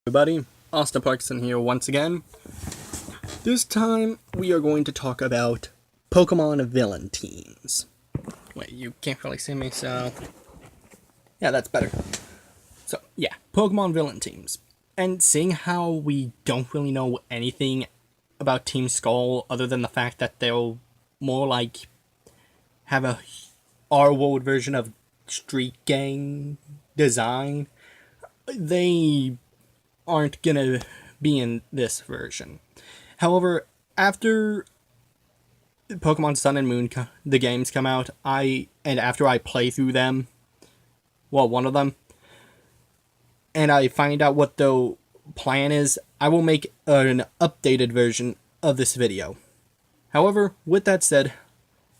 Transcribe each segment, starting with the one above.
Everybody, Austin Parkinson here once again. This time we are going to talk about Pokemon villain teams. Wait, you can't really see me, so yeah, that's better. So yeah, Pokemon villain teams. And seeing how we don't really know anything about Team Skull other than the fact that they'll more like have a R-World version of Street Gang design, they aren't gonna be in this version. However, after Pokemon Sun and Moon, the games come out, after I play through them, well, one of them, and I find out what the plan is, I will make an updated version of this video. However, with that said,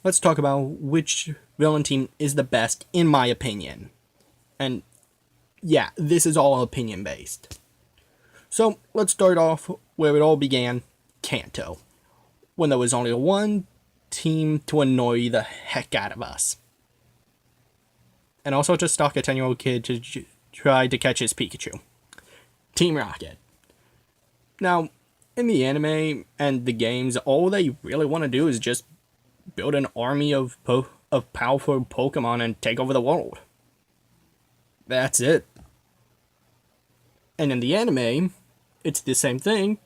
let's talk about which villain team is the best, in my opinion. And yeah, this is all opinion based. So let's start off where it all began, Kanto, when there was only one team to annoy the heck out of us. And also to stalk a 10-year-old kid to try to catch his Pikachu. Team Rocket. Now, in the anime and the games, all they really want to do is just build an army of powerful Pokemon and take over the world. That's it. And in the anime, it's the same thing,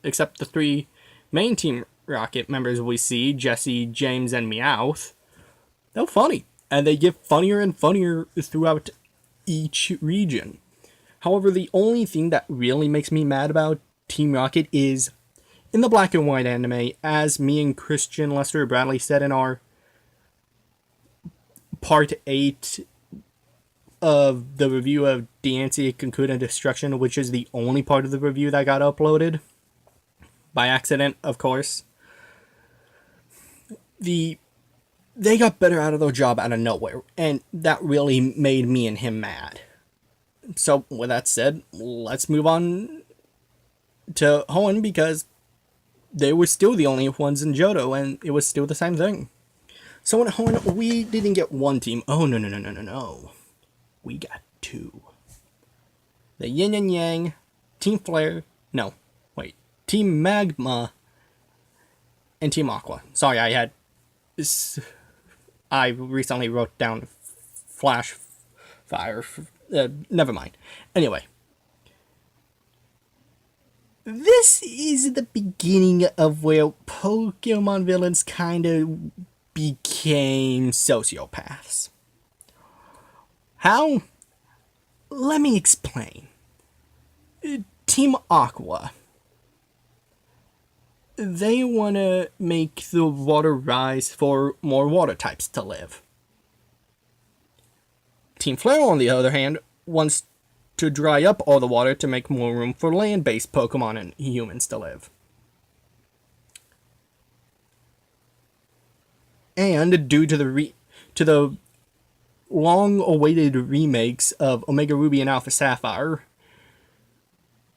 except the three main Team Rocket members we see, Jesse, James, and Meowth, they're funny, and they get funnier and funnier throughout each region. However, the only thing that really makes me mad about Team Rocket is, in the black and white anime, as me and Christian Lester Bradley said in our Part 8 of the review of Diancie Concuna Destruction, which is the only part of the review that got uploaded. By accident, of course. They got better out of their job out of nowhere, and that really made me and him mad. So, with that said, let's move on to Hoenn, because they were still the only ones in Johto, and it was still the same thing. So in Hoenn, we didn't get one team. Oh, no. We got two. The Yin and Yang, Team Flare, Team Magma, and Team Aqua. Sorry, I recently wrote down Flash Fire. Never mind. Anyway. This is the beginning of where Pokemon villains kind of became sociopaths. How? Let me explain. Team Aqua. They want to make the water rise for more water types to live. Team Flare, on the other hand, wants to dry up all the water to make more room for land-based Pokemon and humans to live. And due to the long-awaited remakes of Omega Ruby and Alpha Sapphire,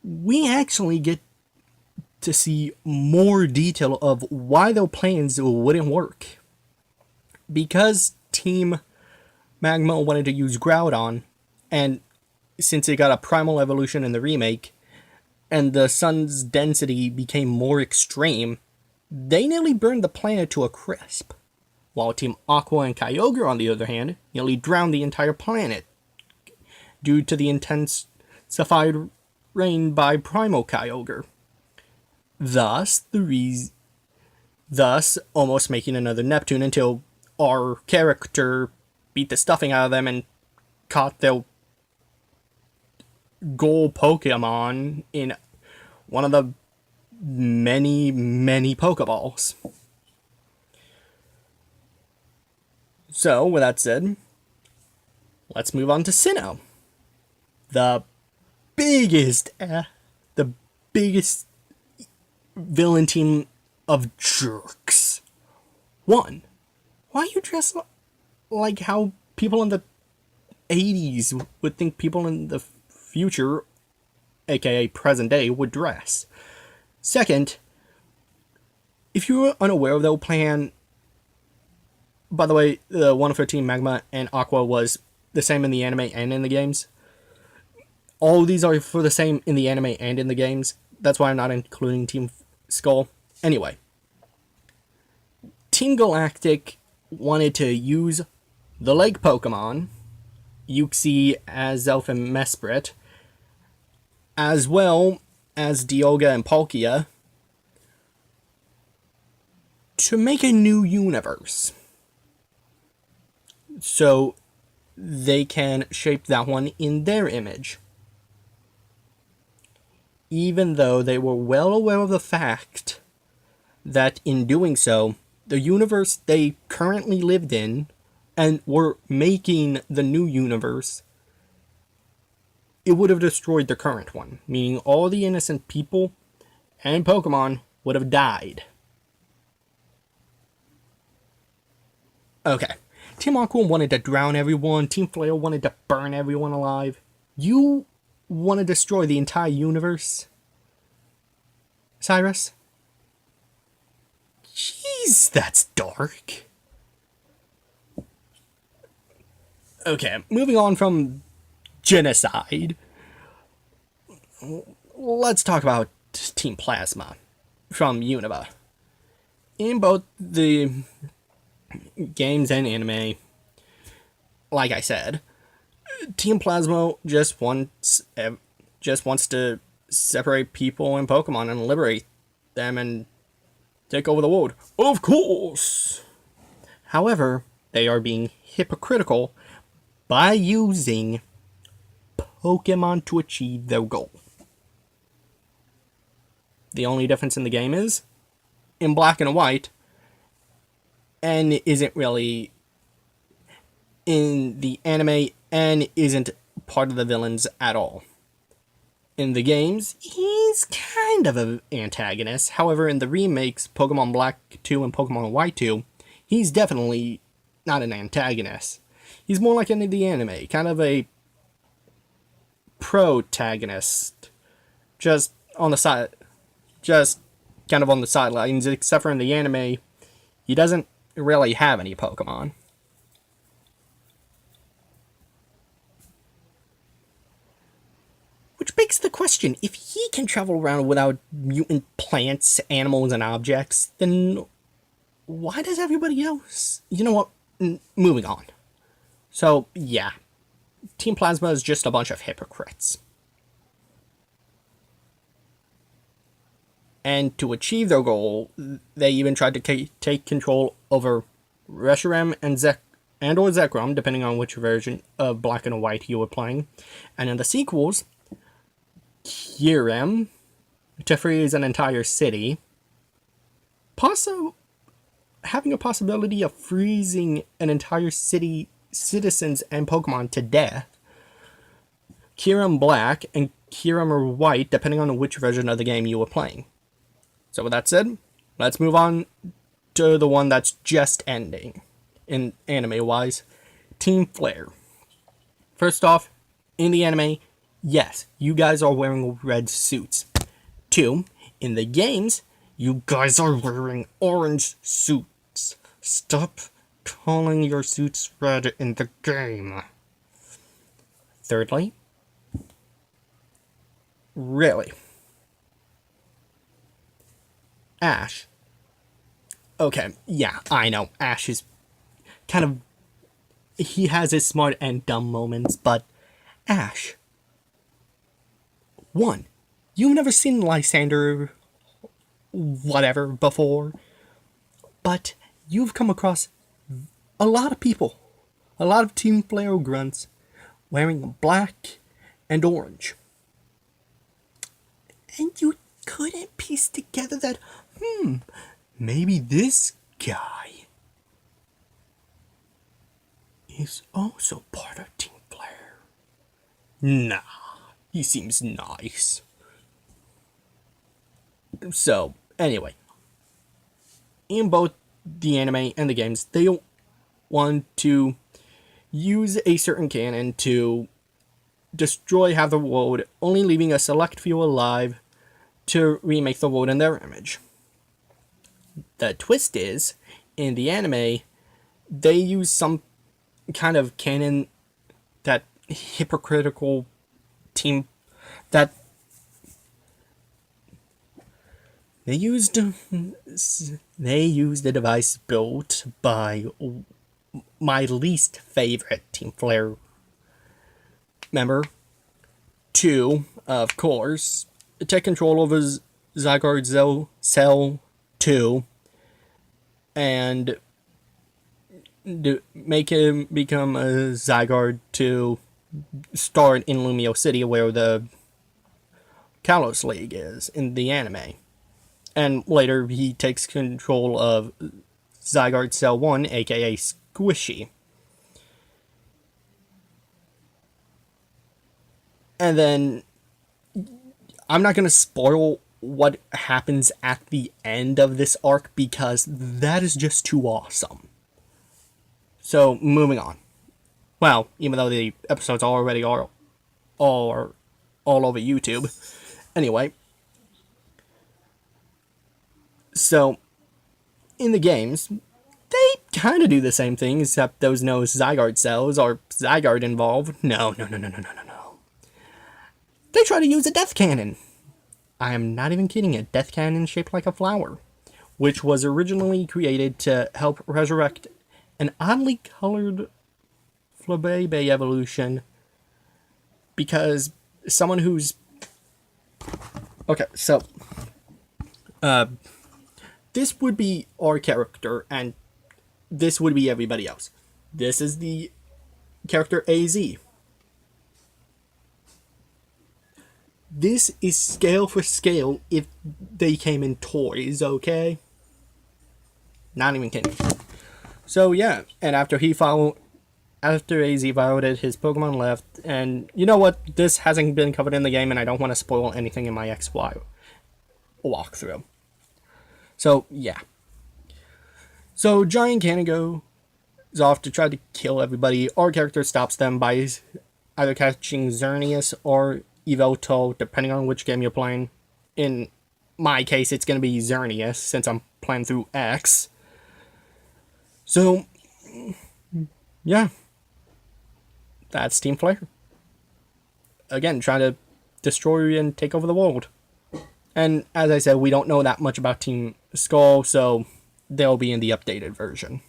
we actually get to see more detail of why their plans wouldn't work. Because Team Magma wanted to use Groudon, and since it got a primal evolution in the remake, and the sun's density became more extreme, they nearly burned the planet to a crisp. While Team Aqua and Kyogre, on the other hand, nearly drowned the entire planet due to the intensified rain by Primal Kyogre. Thus, almost making another Neptune until our character beat the stuffing out of them and caught their goal Pokemon in one of the many Pokeballs. So, with that said, let's move on to Sinnoh. The biggest villain team of jerks. One, why you dress like how people in the 80s would think people in the future, aka present day, would dress? Second, if you're unaware of their plan, by the way, the one for Team Magma and Aqua was the same in the anime and in the games. all these are for the same in the anime and in the games. That's why I'm not including Team Skull. Anyway, Team Galactic wanted to use the Lake Pokemon, Uxie, Azelf, and Mesprit, as well as Dialga and Palkia, to make a new universe. So they can shape that one in their image. Even though they were well aware of the fact that in doing so, the universe they currently lived in and were making the new universe, it would have destroyed the current one, meaning all the innocent people and Pokemon would have died. Okay, Team Aqua wanted to drown everyone, Team Flare wanted to burn everyone alive. You want to destroy the entire universe, Cyrus? Jeez, that's dark. Okay, moving on from genocide, let's talk about Team Plasma from Unova. In both the games and anime, like I said, Team Plasma just wants to separate people and Pokemon and liberate them and take over the world. Of course! However, they are being hypocritical by using Pokemon to achieve their goal. The only difference in the game is, in Black and White, N isn't really in the anime, N isn't part of the villains at all. In the games, he's kind of an antagonist. However, in the remakes, Pokemon Black 2 and Pokemon White 2, he's definitely not an antagonist. He's more like in the anime, kind of a protagonist. Just on the side, just kind of on the sidelines, except for in the anime, he doesn't really have any Pokemon. Which begs the question, if he can travel around without mutant plants, animals, and objects, then why does everybody else? You know what? Moving on. So, yeah. Team Plasma is just a bunch of hypocrites. And to achieve their goal, they even tried to take control over Reshiram and or Zekrom, depending on which version of Black and White you were playing. And in the sequels, Kyurem to freeze an entire city. Having a possibility of freezing an entire city, citizens, and Pokemon to death. Kyurem Black and Kyurem White, depending on which version of the game you were playing. So with that said, let's move on to the one that's just ending, in anime-wise, Team Flare. First off, in the anime, yes, you guys are wearing red suits. 2, in the games, you guys are wearing orange suits. Stop calling your suits red in the game. Thirdly, really, Ash. Okay, yeah, I know, Ash is kind of, he has his smart and dumb moments, but Ash, 1, you've never seen Lysander whatever before, but you've come across a lot of people, a lot of Team Flare grunts wearing black and orange. And you couldn't piece together that, maybe this guy is also part of Team Flare. Nah, he seems nice. So, anyway, in both the anime and the games, they want to use a certain cannon to destroy half the world, only leaving a select few alive to remake the world in their image. The twist is, in the anime, they use some kind of canon that hypocritical Team that they used a device built by my least favorite Team Flare member to, of course, take control of his Zygarde Cell 2 and make him become a Zygarde to start in Lumio City, where the Kalos League is in the anime. And later he takes control of Zygarde Cell 1, aka Squishy. And then I'm not going to spoil what happens at the end of this arc because that is just too awesome. So, moving on. Well, even though the episodes already are all over YouTube. Anyway. So, in the games, they kind of do the same thing, except those no Zygarde cells or Zygarde involved. No. They try to use a death cannon. I am not even kidding, a death cannon shaped like a flower, which was originally created to help resurrect an oddly colored Flabébé evolution, because someone who's... Okay, so... this would be our character, and this would be everybody else. This is the character AZ. This is scale for scale if they came in toys, okay? Not even kidding. So yeah, and after AZ followed it, his Pokemon left, and you know what? This hasn't been covered in the game, and I don't want to spoil anything in my XY walkthrough. So yeah. So Giant Cannon goes off to try to kill everybody. Our character stops them by either catching Xerneas or Yveltal, depending on which game you're playing. In my case, it's going to be Xerneas, since I'm playing through X. So, yeah. That's Team Flare. Again, trying to destroy and take over the world. And, as I said, we don't know that much about Team Skull, so they'll be in the updated version.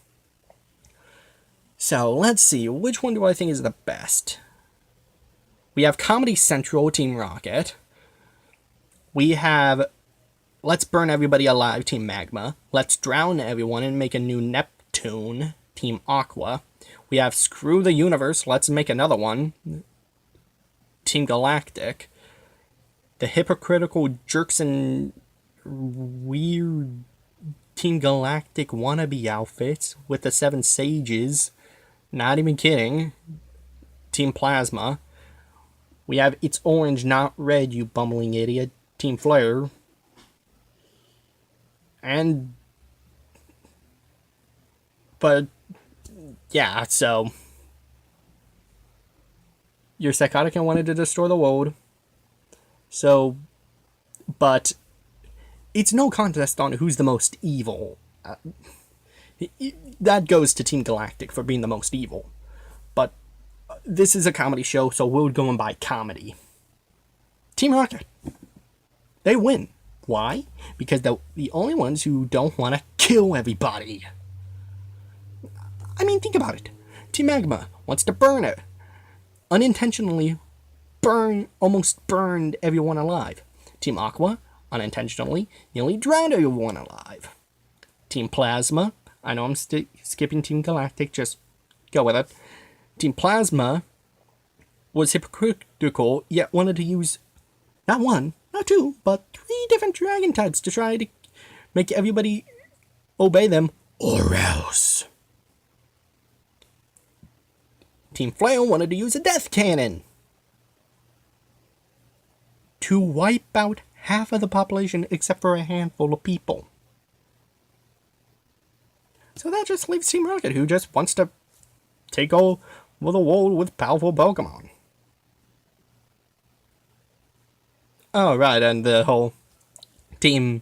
So, let's see. Which one do I think is the best? We have Comedy Central, Team Rocket. We have Let's Burn Everybody Alive, Team Magma. Let's Drown Everyone and Make a New Neptune, Team Aqua. We have Screw the Universe, Let's Make Another One, Team Galactic. The Hypocritical Jerks and Weird Team Galactic wannabe outfits with the 7 Sages. Not even kidding. Team Plasma. We have It's Orange, Not Red, you bumbling idiot, Team Flare. But, yeah, so... You're psychotic and wanted to destroy the world. So, but... It's no contest on who's the most evil. That goes to Team Galactic for being the most evil. But... This is a comedy show, so we're going by comedy. Team Rocket. They win. Why? Because they're the only ones who don't want to kill everybody. I mean, think about it. Team Magma wants to burn it. Unintentionally almost burned everyone alive. Team Aqua, unintentionally, nearly drowned everyone alive. Team Plasma, I know I'm skipping Team Galactic, just go with it. Team Plasma was hypocritical, yet wanted to use not 1, not 2, but 3 different dragon types to try to make everybody obey them, or else. Team Flail wanted to use a death cannon to wipe out half of the population except for a handful of people. So that just leaves Team Rocket, who just wants to take over the world with powerful Pokemon. Oh, right, and the whole Team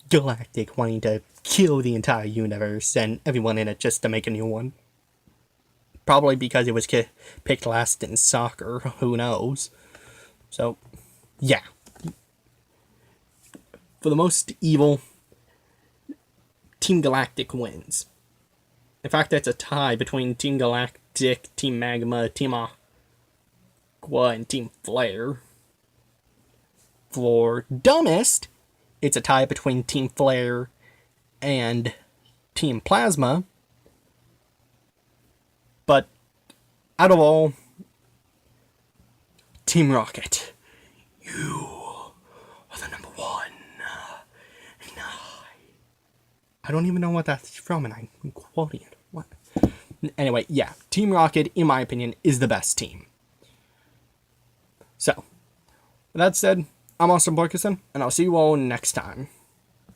Galactic wanting to kill the entire universe and everyone in it just to make a new one. Probably because it was picked last in soccer, who knows. So, yeah. For the most evil, Team Galactic wins. In fact, that's a tie between Team Galactic, Team Magma, Team Aqua, and Team Flare. For dumbest, it's a tie between Team Flare and Team Plasma. But out of all, Team Rocket, you are the number one. And I don't even know what that's from, and I'm quoting it. What? Anyway, yeah, Team Rocket, in my opinion, is the best team. So, with that said, I'm Austin Borkison, and I'll see you all next time.